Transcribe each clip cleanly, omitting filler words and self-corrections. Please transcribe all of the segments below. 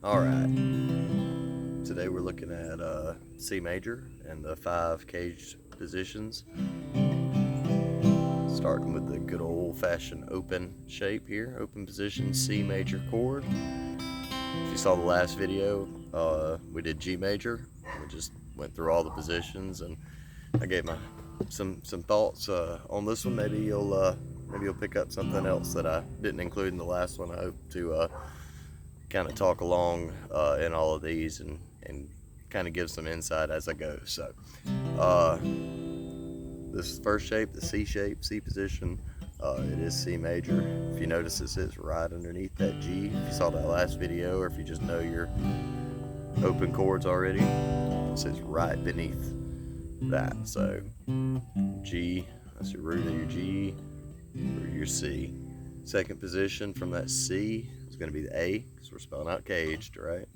Alright, today we're looking at C major and the 5 caged positions, starting with the good old-fashioned open shape here, open position C major chord. If you saw the last video, we did G major. We just went through all the positions, and I gave some thoughts on this one. Maybe you'll pick up something else that I didn't include in the last one. I hope to kind of talk along in all of these and kind of give some insight as I go. So this first shape, the C shape, C position, it is C major. If you notice, it sits right underneath that G. If you saw that last video, or if you just know your open chords already, it sits right beneath that. So G, that's your root of your G, root of your C. Second position from that C is going to be the A, because we're spelling out caged, right?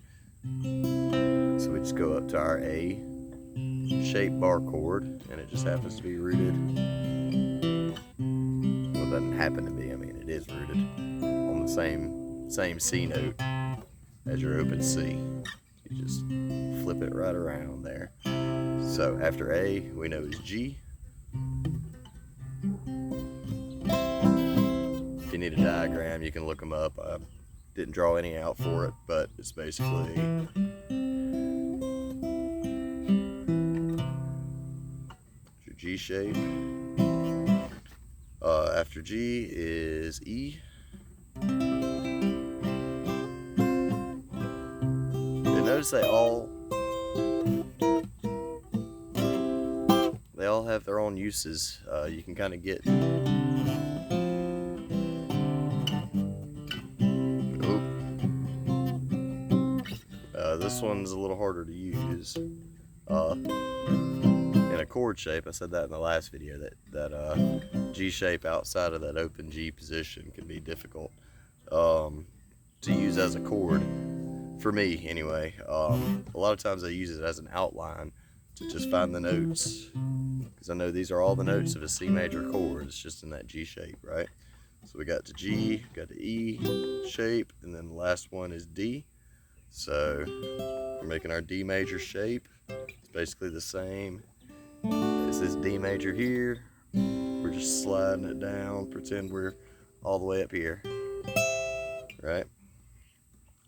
So we just go up to our A shape bar chord, and it just happens to be rooted. Well, it doesn't happen to be, I mean, it is rooted on the same C note as your open C. You just flip it right around there. So after A, we know is G. If you need a diagram, you can look them up. I didn't draw any out for it, but it's basically your G shape. After G is E. You notice they all have their own uses. You can kind of get this one's a little harder to use in a chord shape. I said that in the last video, that G shape outside of that open G position can be difficult to use as a chord, for me anyway. A lot of times I use it as an outline to just find the notes, because I know these are all the notes of a C major chord. It's just in that G shape, right? So we got the G, got the E shape, and then the last one is D. So we're making our D major shape. It's basically the same as this D major here. We're just sliding it down, pretend we're all the way up here, right?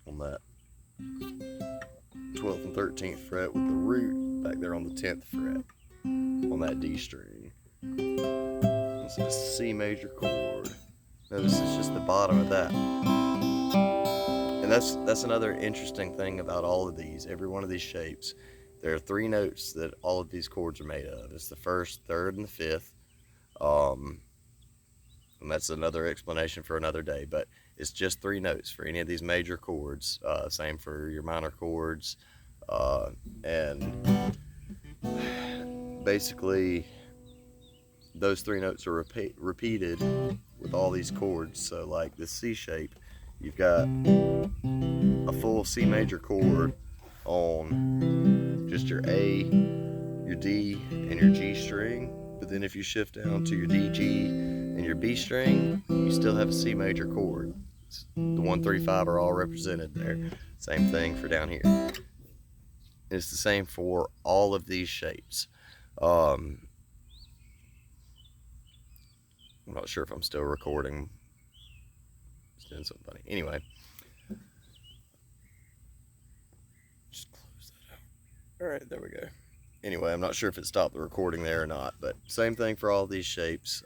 On that 12th and 13th fret, with the root back there on the 10th fret on that D string. This is a C major chord. Notice it's just the bottom of that. And that's another interesting thing about all of these. Every one of these shapes, there are 3 notes that all of these chords are made of. It's the first, third, and the fifth. And that's another explanation for another day, but it's just 3 notes for any of these major chords. Same for your minor chords. And basically, those 3 notes are repeated with all these chords. So like the C shape, you've got a full C major chord on just your A, your D, and your G string. But then if you shift down to your D, G, and your B string, you still have a C major chord. The 1, 3, 5 are all represented there. Same thing for down here. It's the same for all of these shapes. I'm not sure if I'm still recording. It's doing something funny. Anyway, just close that out. All right, there we go. Anyway, I'm not sure if it stopped the recording there or not, but same thing for all these shapes.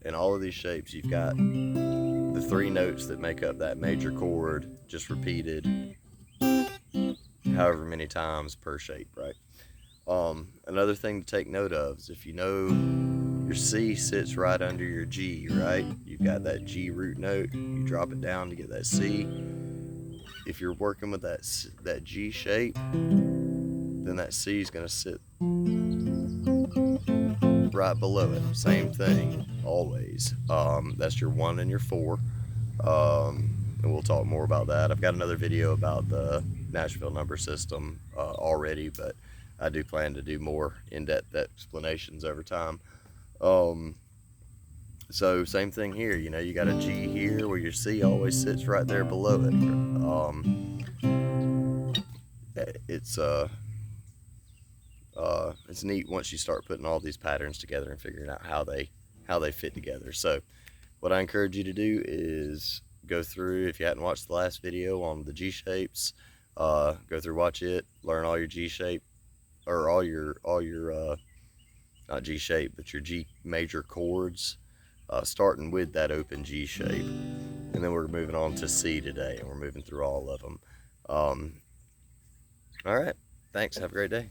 In all of these shapes, you've got the 3 notes that make up that major chord, just repeated however many times per shape, right? Another thing to take note of is, if you know your C sits right under your G, right? You've got that G root note, you drop it down to get that C. If you're working with that G shape, then that C is going to sit right below it. Same thing, always. That's your 1 and your 4. And we'll talk more about that. I've got another video about the Nashville number system already, but I do plan to do more in-depth explanations over time. So same thing here, you know, you got a G here where your C always sits right there below it. it's neat once you start putting all these patterns together and figuring out how they fit together. So what I encourage you to do is go through, if you hadn't watched the last video on the G shapes, go through, watch it, learn all your G shape, or all your not G shape, but your G major chords, starting with that open G shape. And then we're moving on to C today, and we're moving through all of them. All right, thanks, have a great day.